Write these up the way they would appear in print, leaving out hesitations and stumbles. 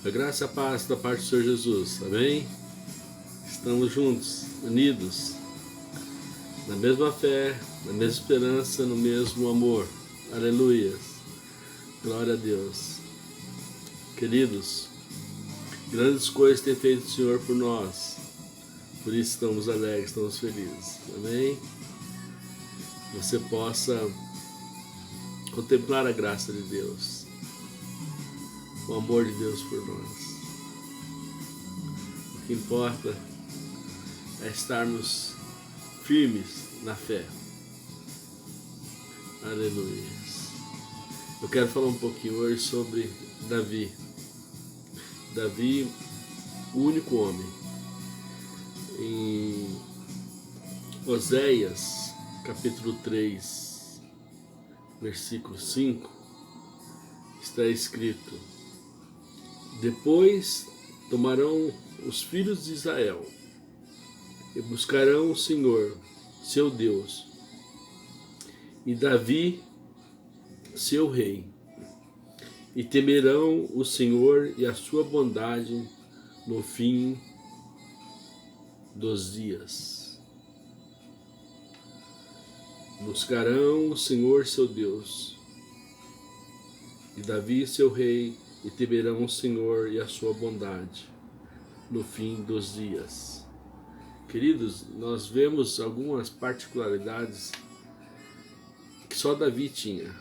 A graça e a paz da parte do Senhor Jesus, amém? Estamos juntos, unidos, na mesma fé, na mesma esperança, no mesmo amor. Aleluias, glória a Deus. Queridos, grandes coisas tem feito o Senhor por nós, por isso estamos alegres, estamos felizes, amém? Você possa contemplar a graça de Deus, o amor de Deus por nós. O que importa é estarmos firmes na fé. Aleluia. Eu quero falar um pouquinho hoje sobre Davi. Davi, o único homem. Em Oséias, capítulo 3, versículo 5, está escrito: Depois tomarão os filhos de Israel e buscarão o Senhor, seu Deus, e Davi, seu rei, e temerão o Senhor e a sua bondade no fim dos dias. Buscarão o Senhor, seu Deus, e Davi, seu rei, e temerão o Senhor e a sua bondade no fim dos dias. Queridos, nós vemos algumas particularidades que só Davi tinha.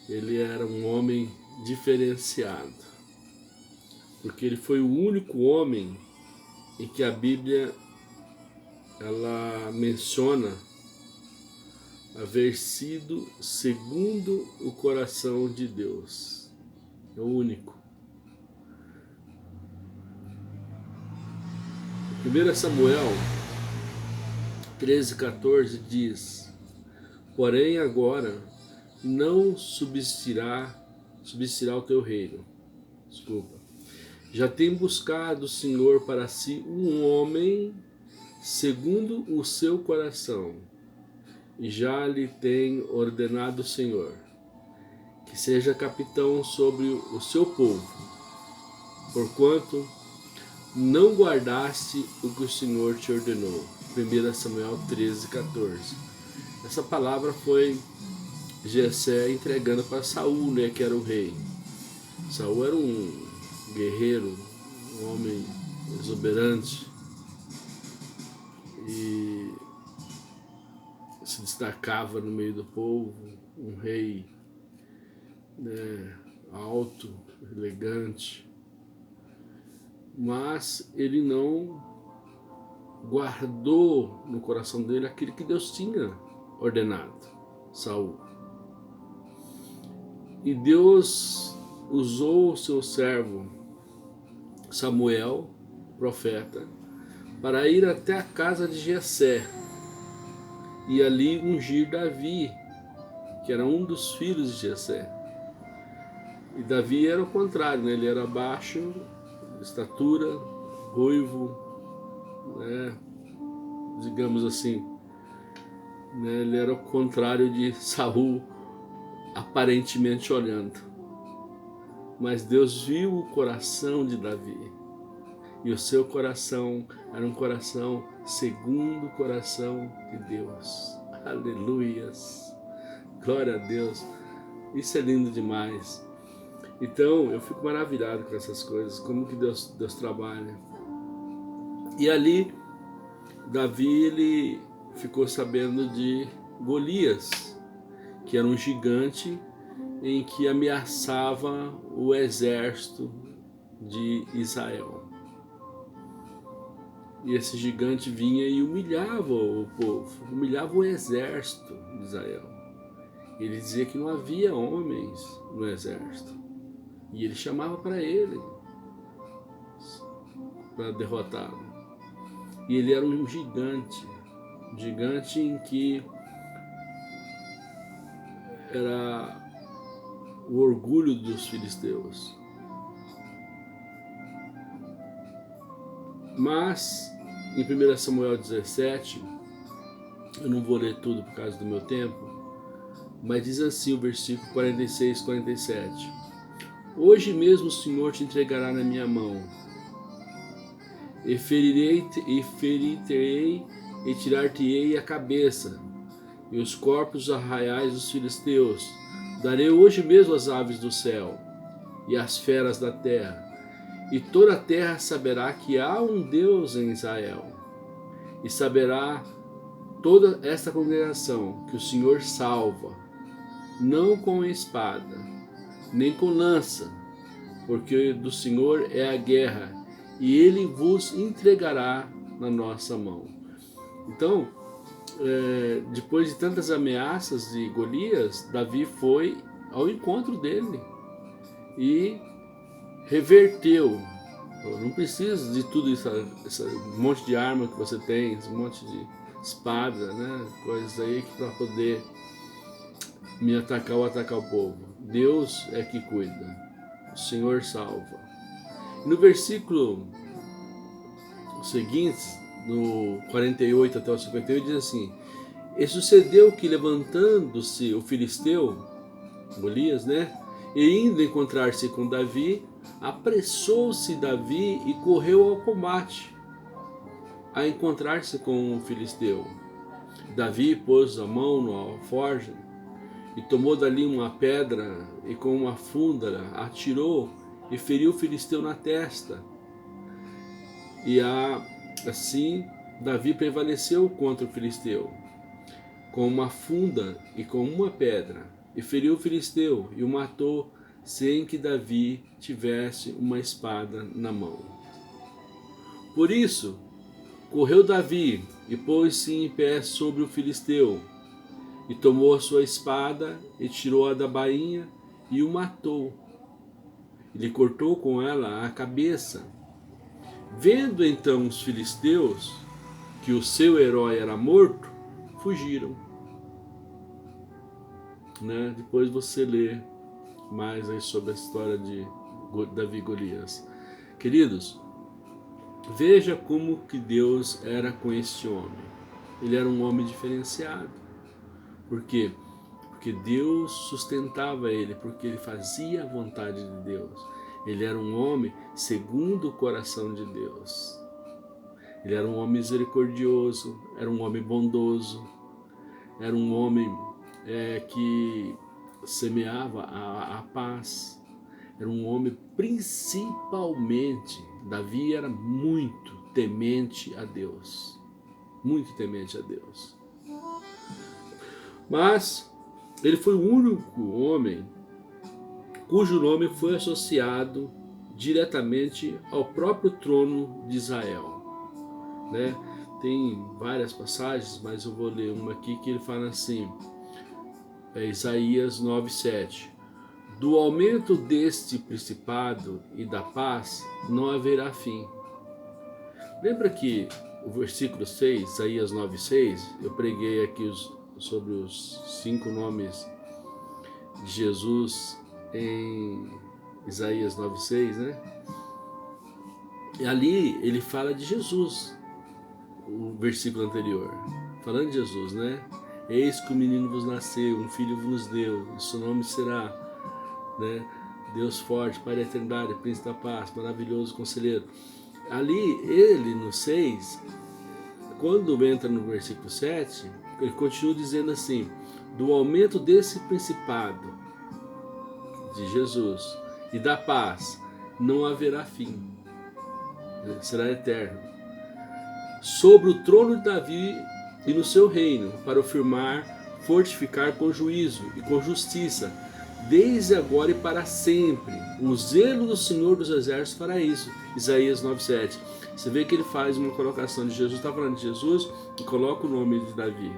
Ele era um homem diferenciado, porque ele foi o único homem em que a Bíblia ela menciona haver sido segundo o coração de Deus. É o único. 1 Samuel 13,14 diz: Porém agora não subsistirá o teu reino. Já tem buscado o Senhor para si um homem segundo o seu coração, e já lhe tem ordenado o Senhor que seja capitão sobre o seu povo, porquanto não guardaste o que o Senhor te ordenou. 1 Samuel 13,14. Essa palavra foi Jessé entregando para Saul, né, que era o rei. Saul era um guerreiro, um homem exuberante e se destacava no meio do povo, um rei, né, alto, elegante, mas ele não guardou no coração dele aquilo que Deus tinha ordenado, Saul. E Deus usou o seu servo Samuel, profeta, para ir até a casa de Jessé e ali ungir Davi, que era um dos filhos de Jessé. E Davi era o contrário, né? Ele era baixo, estatura, ruivo, né? Digamos assim, né? Ele era o contrário de Saul, aparentemente olhando. Mas Deus viu o coração de Davi, e o seu coração era um coração segundo o coração de Deus. Aleluias, glória a Deus. Isso é lindo demais. Então eu fico maravilhado com essas coisas, como que Deus trabalha. E ali Davi, ele ficou sabendo de Golias, que era um gigante em que ameaçava o exército de Israel. E esse gigante vinha e humilhava o povo, humilhava o exército de Israel. Ele dizia que não havia homens no exército. E ele chamava para ele, para derrotá-lo. E ele era um gigante em que era o orgulho dos filisteus. Mas, em 1 Samuel 17, eu não vou ler tudo por causa do meu tempo, mas diz assim o versículo 46, 47. Hoje mesmo o Senhor te entregará na minha mão, e ferir-te-ei e tirar-te-ei a cabeça, e os corpos arraiais dos filisteus. Darei hoje mesmo as aves do céu e as feras da terra, e toda a terra saberá que há um Deus em Israel, e saberá toda esta congregação que o Senhor salva, não com espada, nem com lança, porque do Senhor é a guerra, e Ele vos entregará na nossa mão. Então, depois de tantas ameaças de Golias, Davi foi ao encontro dele e reverteu. Não precisa de tudo isso, esse monte de arma que você tem, esse monte de espada, né? Coisas aí que para poder me atacar ou atacar o povo. Deus é que cuida, o Senhor salva. No versículo seguinte, no 48 até o 58, diz assim: e sucedeu que, levantando-se o filisteu, Golias, né, e indo encontrar-se com Davi, apressou-se Davi e correu ao combate, a encontrar-se com o filisteu. Davi pôs a mão no alforje e tomou dali uma pedra e com uma funda atirou e feriu o filisteu na testa. E assim Davi prevaleceu contra o filisteu com uma funda e com uma pedra, e feriu o filisteu e o matou, sem que Davi tivesse uma espada na mão. Por isso correu Davi e pôs-se em pé sobre o filisteu, e tomou a sua espada e tirou-a da bainha e o matou. Ele cortou com ela a cabeça. Vendo então os filisteus que o seu herói era morto, fugiram. Né? Depois você lê mais aí sobre a história de Davi e Golias. Queridos, veja como que Deus era com este homem. Ele era um homem diferenciado. Por quê? Porque Deus sustentava ele, porque ele fazia a vontade de Deus. Ele era um homem segundo o coração de Deus. Ele era um homem misericordioso, era um homem bondoso, era um homem que semeava a paz. Era um homem, principalmente, Davi era muito temente a Deus. Muito temente a Deus. Mas ele foi o único homem cujo nome foi associado diretamente ao próprio trono de Israel. Né? Tem várias passagens, mas eu vou ler uma aqui que ele fala assim, Isaías 9:7. Do aumento deste principado e da paz não haverá fim. Lembra que o versículo 6, Isaías 9:6, eu preguei aqui sobre os 5 nomes de Jesus em Isaías 9:6, né? E ali ele fala de Jesus, o versículo anterior, falando de Jesus, né? Eis que o menino vos nasceu, um filho vos deu, e seu nome será, né, Deus forte, Pai da eternidade, Príncipe da paz, maravilhoso conselheiro. Ali ele no 6, quando entra no versículo 7, ele continua dizendo assim: do aumento desse principado de Jesus e da paz não haverá fim, será eterno, sobre o trono de Davi e no seu reino, para o firmar, fortificar com juízo e com justiça, desde agora e para sempre. O zelo do Senhor dos Exércitos fará isso. Isaías 9:7. Você vê que ele faz uma colocação de Jesus, está falando de Jesus, e coloca o nome de Davi.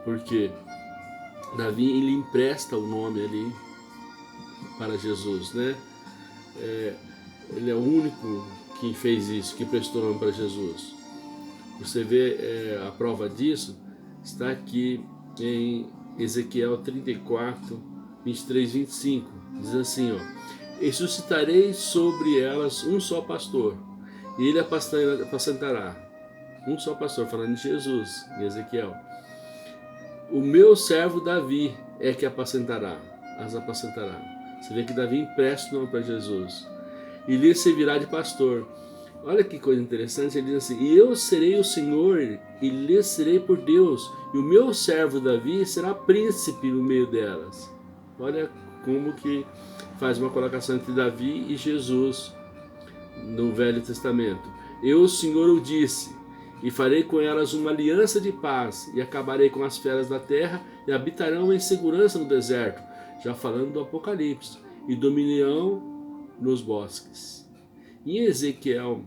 Porque Davi, ele empresta o nome ali para Jesus, né? Ele é o único que fez isso, que prestou o nome para Jesus. Você vê a prova disso, está aqui em Ezequiel 34, 23, 25. Diz assim, ó: e suscitarei sobre elas um só pastor, e ele apacentará. Um só pastor, falando de Jesus, em Ezequiel. O meu servo Davi é que as apacentará. Você vê que Davi empresta o nome para Jesus. E lhe servirá de pastor. Olha que coisa interessante, ele diz assim: e eu serei o Senhor e lhe serei por Deus, e o meu servo Davi será príncipe no meio delas. Olha como que faz uma colocação entre Davi e Jesus no Velho Testamento. Eu, o Senhor, o disse, e farei com elas uma aliança de paz, e acabarei com as feras da terra, e habitarão em segurança no deserto, já falando do Apocalipse, e dominarão nos bosques. Em Ezequiel,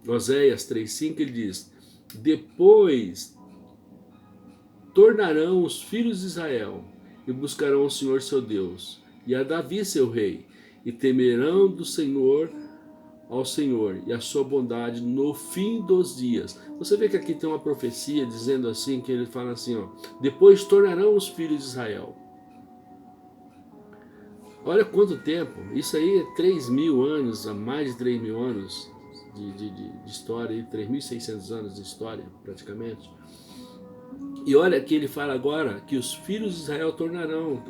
Oséias 3,5, ele diz: depois tornarão os filhos de Israel e buscarão o Senhor seu Deus, e a Davi seu rei, e temerão do Senhor ao Senhor e a sua bondade no fim dos dias. Você vê que aqui tem uma profecia dizendo assim, que ele fala assim, ó, depois tornarão os filhos de Israel. Olha quanto tempo, isso aí é 3.000 anos, há mais de 3.000 anos de história, 3.600 anos de história praticamente. E olha que ele fala agora que os filhos de Israel tornarão.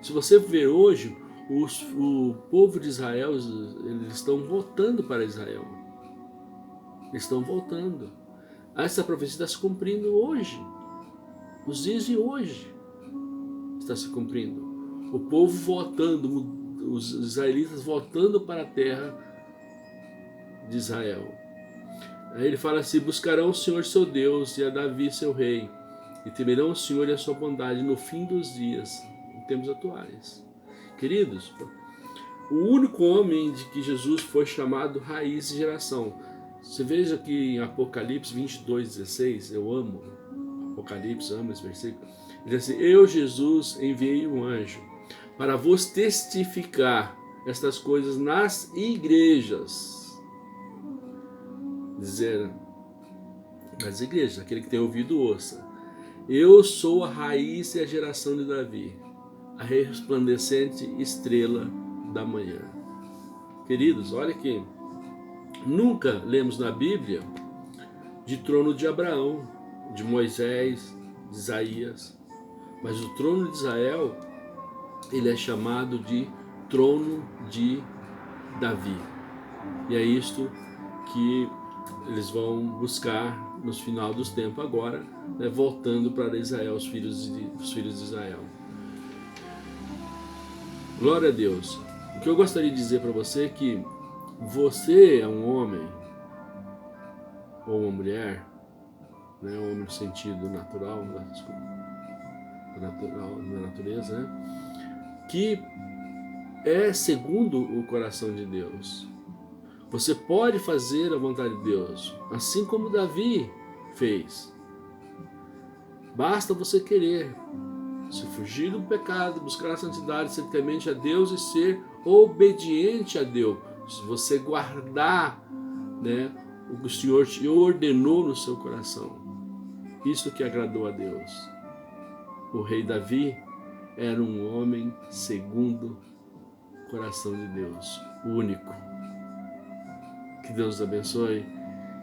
Se você ver hoje, o povo de Israel, eles estão voltando para Israel. Eles estão voltando. Essa profecia está se cumprindo hoje. Os dias de hoje está se cumprindo. O povo voltando, os israelitas voltando para a terra de Israel. Aí ele fala assim: buscarão o Senhor seu Deus e a Davi seu rei, e temerão o Senhor e a sua bondade no fim dos dias, em tempos atuais. Queridos, o único homem de que Jesus foi chamado raiz de geração. Você veja que em Apocalipse 22:16, eu amo Apocalipse, amo esse versículo. Ele diz assim: eu, Jesus, enviei um anjo para vos testificar estas coisas nas igrejas. Dizer nas igrejas, aquele que tem ouvido ouça. Eu sou a raiz e a geração de Davi, a resplandecente estrela da manhã. Queridos, olha que nunca lemos na Bíblia de trono de Abraão, de Moisés, de Isaías, mas o trono de Israel, ele é chamado de trono de Davi. E é isto que eles vão buscar no final dos tempos agora, né, voltando para Israel, os filhos de Israel. Glória a Deus. O que eu gostaria de dizer para você é que você é um homem ou uma mulher, né, homem no sentido natural, na natureza, né, que é segundo o coração de Deus. Você pode fazer a vontade de Deus, assim como Davi fez. Basta você querer se fugir do pecado, buscar a santidade, ser temente a Deus e ser obediente a Deus. Se você guardar, né, o que o Senhor te ordenou no seu coração, isso que agradou a Deus. O rei Davi era um homem segundo o coração de Deus, único. Que Deus os abençoe,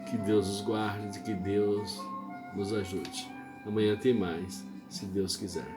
que Deus os guarde, que Deus nos ajude. Amanhã tem mais, se Deus quiser.